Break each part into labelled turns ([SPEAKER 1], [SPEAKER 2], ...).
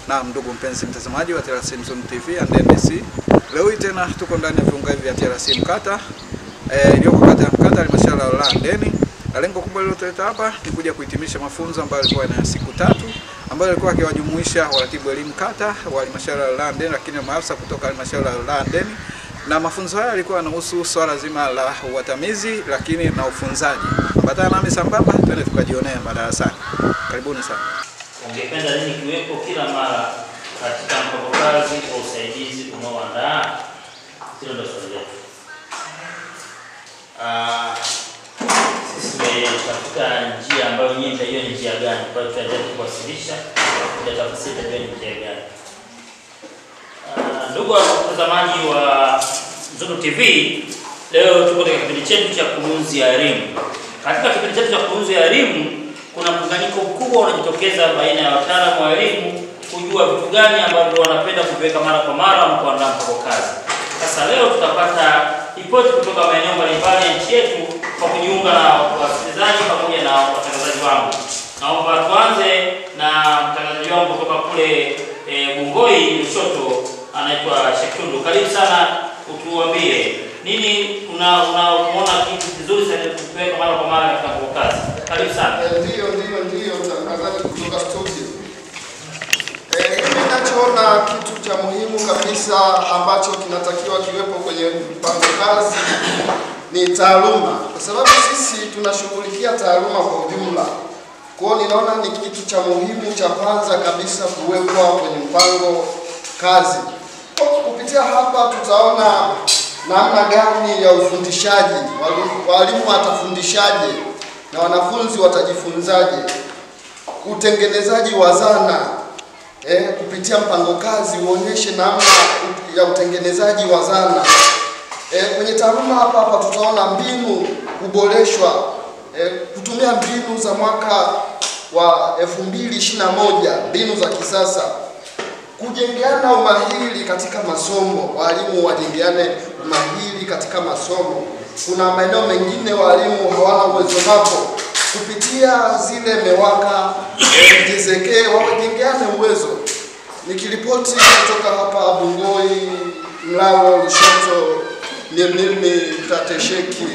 [SPEAKER 1] Na ndugu mpenzi mtazamaji wa TRC Mzuni TV and NBC, leo tena tuko ndani ya viunga hivi vya TRC Mkata iliyoko kata ya Mkata halmashauri ya wilaya Handeni. Na lengo kubwa lililotuleta hapa ni kuja kuhitimisha mafunzo ambayo yalikuwa na siku 3 ambayo yalikuwa yakiwajumuisha waratibu elimu kata wa halmashauri ya wilaya Handeni, lakini maafisa kutoka halmashauri ya wilaya Handeni. Na mafunzo haya yalikuwa yanahusu swala zima la uatamizi lakini na ufunzaji. Ambatana nami sambamba twende tukajionea madarasani. Karibuni sana.
[SPEAKER 2] Ungependa nini kiwepo kila mara katika mpango kazi wa usaidizi unaoandaa? Hilo ndio swali letu. Sisi tumetafuta njia ambayo nyinyi mtaiona njia gani kwa hiyo tutajaribu kuwasilisha tafsiri ya njia gani. Ndugu watazamaji wa Mzuni TV, leo tuko katika kipindi chetu cha kurunzi ya elimu. Katika kipindi chetu cha kurunzi ya elimu kuna mkanganyiko mkubwa unajitokeza baina ya wataalamu wa elimu kujua vitu gani ambavyo wanapenda kuviweka mara kwa mara na kuandaa mpango kazi. Sasa leo tutapata ripoti kutoka maeneo mbalimbali ya nchi yetu kwa kujiunga na wasikilizaji pamoja na watangazaji wangu. Naomba tuanze na mtangazaji wangu kutoka kule Bungoi Lushoto, anaitwa Shekundu. Karibu sana, utuambie nini unaona kitu kizuri sana kuweka mara kwa mara katika mpango kazi. Karibu sana.
[SPEAKER 3] Ndio mtangazaji kutoka studio. Mimi ninachoona kitu cha muhimu kabisa ambacho kinatakiwa kiwepo kwenye mpango kazi ni taaluma, kwa sababu sisi tunashughulikia taaluma kwa ujumla. Kwa hiyo ninaona ni kitu cha muhimu cha kwanza kabisa kuwekwa kwenye mpango kazi. Kupitia hapa tutaona namna gani ya ufundishaji, walimu watafundishaje na wanafunzi watajifunzaje, utengenezaji wa zana kupitia mpango kazi uonyeshe namna ya utengenezaji wa zana. Kwenye taaluma hapa tutaona mbinu kuboreshwa, kutumia mbinu za mwaka wa 2021, mbinu za kisasa, kujengeana umahiri katika masomo, walimu wajengeane umahiri katika masomo. Kuna maeneo mengine walimu hawana uwezo hapo, kupitia zile MEWAKA jizekee wajengeane uwezo. Nikiripoti kutoka hapa Bungoi, Mlawo, Lushoto, ni mimi Tatesheki.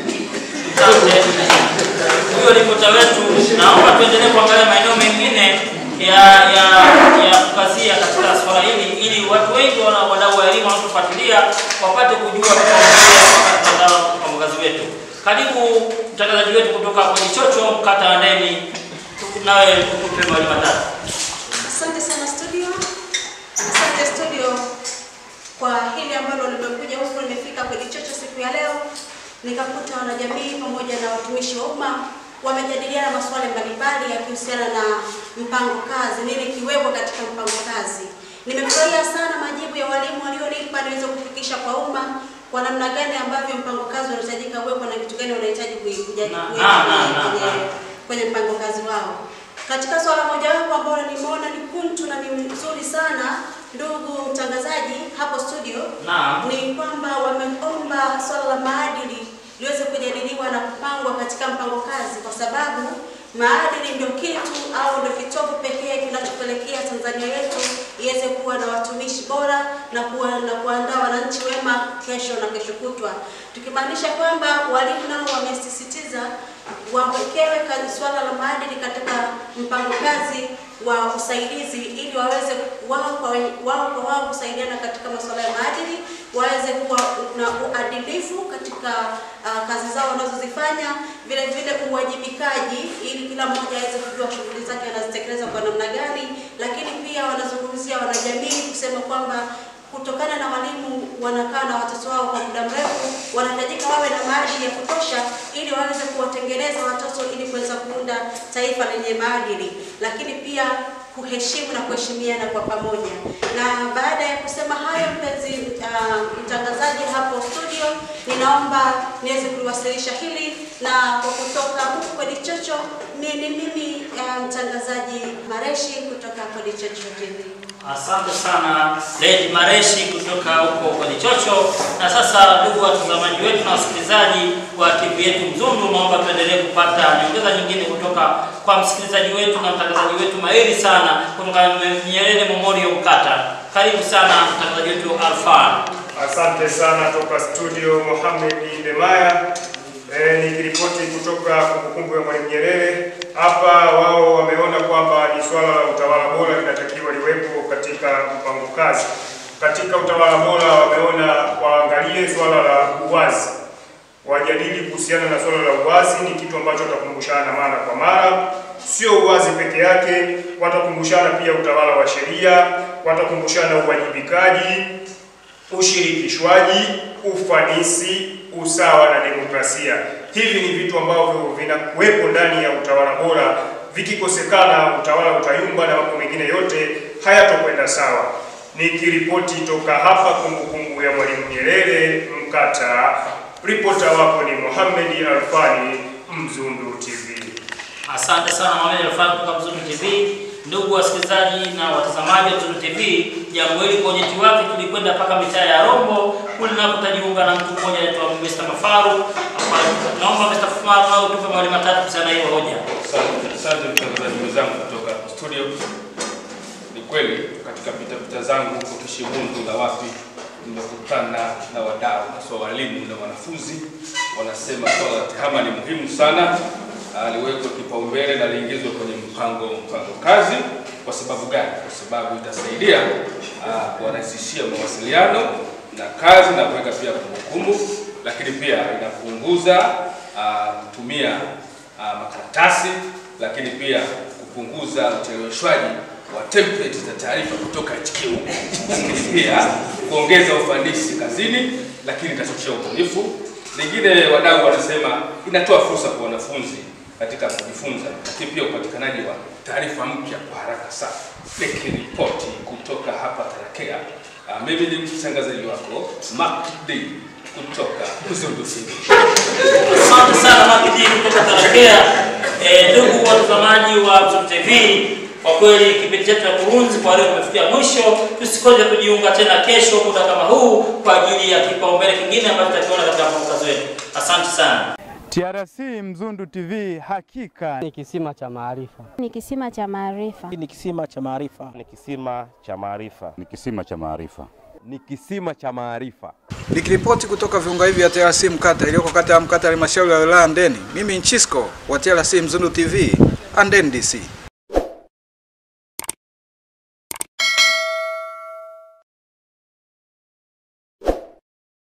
[SPEAKER 2] Huyo ripota wetu, naomba tuendelee kuangalia maeneo mengine ya kukazia katika swala hili ili watu wengi wadau wa elimu wanaofuatilia wapate kujua mpango kazi wetu. Karibu mtangazaji wetu kutoka kwenye Chocho kata ya Handeni, nawe tukupe mawili matatu.
[SPEAKER 4] Asante sana studio. Asante studio kwa hili ambalo limekuja huko, nimefika kwenye Chocho siku ya leo nikakuta wanajamii pamoja na watumishi wa umma wamejadiliana masuala mbalimbali yakihusiana na mpango kazi, nini kiwepo katika mpango kazi. Nimefurahia sana majibu ya walimu walionipa niweze kufikisha kwa umma kwa namna gani ambavyo mpango kazi unahitajika uwepo na kitu gani unahitaji kwenye mpango kazi wao. Katika swala moja wapo ambalo nimeona ni kuntu na ni nzuri sana ndugu mtangazaji hapo studio, ni kwamba wameomba swala la maadili liweze kujadiliwa na kupangwa katika mpango kazi, kwa sababu maadili ndio kitu au ndio kitovu pekee kinachopelekea Tanzania yetu iweze kuwa na watumishi bora na kuandaa wananchi wema kesho na kesho kutwa. Tukimaanisha kwamba walimu nao wamesisitiza wawekewe swala la maadili katika mpango kazi wa usaidizi ili waweze wao kusaidiana katika masuala ya maadili, waweze kuwa na uadilifu katika kazi zao wanazozifanya, vile vile uwajibikaji ili kila mmoja aweze kujua shughuli zake anazitekeleza kwa namna gani. Lakini pia wanazungumzia wanajamii kusema kwamba kutokana na walimu wanakaa na watoto wao kwa muda mrefu, wanahitajika wawe na maadili ya kutosha ili waweze kuwatengeneza watoto ili kuweza kuunda taifa lenye maadili, lakini pia kuheshimu na kuheshimiana kwa pamoja. Na baada ya kusema hayo, mpenzi mtangazaji hapo studio, ninaomba niweze kuwasilisha hili na kwa kutoka huku kwenye Chocho, ni mimi mtangazaji Mareshi kutoka kwenye Chocho TV.
[SPEAKER 2] Asante sana Lady Mareshi kutoka huko kwenye Chocho. Na sasa ndugu watazamaji wetu na wasikilizaji wa TV yetu Mzundu, naomba tuendelee kupata nyongeza nyingine kutoka kwa msikilizaji wetu na mtangazaji wetu mahiri sana kutoka Nyerere Memorial Mkata. Karibu sana mtangazaji wetu Alfan.
[SPEAKER 5] Asante sana toka studio Mohamed Ndemaya. Nikiripoti kutoka kumbukumbu ya Mwalimu Nyerere. Hapa wao wameona kwamba ni swala la utawala bora linatakiwa liwepo katika mpango kazi. Katika utawala bora wameona waangalie swala la uwazi. Wajadili kuhusiana na swala la uwazi, ni kitu ambacho watakumbushana mara kwa mara. Sio uwazi peke yake, watakumbushana pia utawala wa sheria, watakumbushana uwajibikaji, ushirikishwaji, ufanisi, usawa na demokrasia. Hivi ni vitu ambavyo vinakuwepo ndani ya utawala bora. Vikikosekana utawala utayumba na mambo mengine yote hayatokwenda sawa. Nikiripoti toka hapa kumbukumbu ya Mwalimu Nyerere Mkata, ripota wako ni Mohamed Alfani, Mzundu TV.
[SPEAKER 2] Asante sana Mohamed Alfani kutoka Mzundu TV. Ndugu wasikilizaji na watazamaji wa Mzundu TV, jambo hili kwa nyeti wake tulikwenda mpaka mitaa ya Rombo kule na kutajiunga na mtu mmoja anaitwa Mr. Mafaru. Naomba Mr. Mafaru nao tupe mawili matatu kuhusiana hiyo hoja.
[SPEAKER 6] Asante mtangazaji wenzangu kutoka studio. Ni kweli katika pita zangu huko Kishibundu na wapi nimekutana na wadau na walimu na wanafunzi wanasema swala la tehama ni muhimu sana. Aliwekwa kipaumbele na liingizwe kwenye mpango kazi. Kwa sababu gani? Kwa sababu itasaidia kurahisishia mawasiliano na kazi na kuweka pia kumbukumbu, lakini pia inapunguza kutumia makaratasi, lakini pia kupunguza ucheleweshwaji wa template za taarifa kutoka HQ. Pia kuongeza ufanisi kazini, lakini itachochea ubunifu. Lingine wadau wanasema inatoa fursa kwa wanafunzi katika kujifunza, lakini pia upatikanaji wa taarifa mpya kwa haraka sana. Nikiripoti kutoka hapa Tarakea, mimi ni mtangazaji wako Mark D kutoka Mzundu TV.
[SPEAKER 2] Asante sana Mark D kutoka Tarakea. Ndugu watazamaji wa Mzundu TV, kwa kweli kipindi chetu cha kurunzi kwa leo kimefikia mwisho. Tusikose kujiunga tena kesho muda kama huu kwa ajili ya kipaumbele kingine ambacho tutakiona katika mpango wetu. Asante sana.
[SPEAKER 7] TRC Mzundu TV, hakika
[SPEAKER 8] ni kisima cha maarifa.
[SPEAKER 9] Ni kisima cha maarifa.
[SPEAKER 8] Ni kisima cha maarifa.
[SPEAKER 10] Ni kisima cha maarifa.
[SPEAKER 11] Ni kisima cha maarifa.
[SPEAKER 12] Ni kisima cha maarifa.
[SPEAKER 1] Nikiripoti kutoka viunga hivi vya TRC Mkata iliyoko kata ya Mkata halmashauri ya wilaya Handeni, mimi Nchisco wa TRC Mzundu TV, Handeni DC.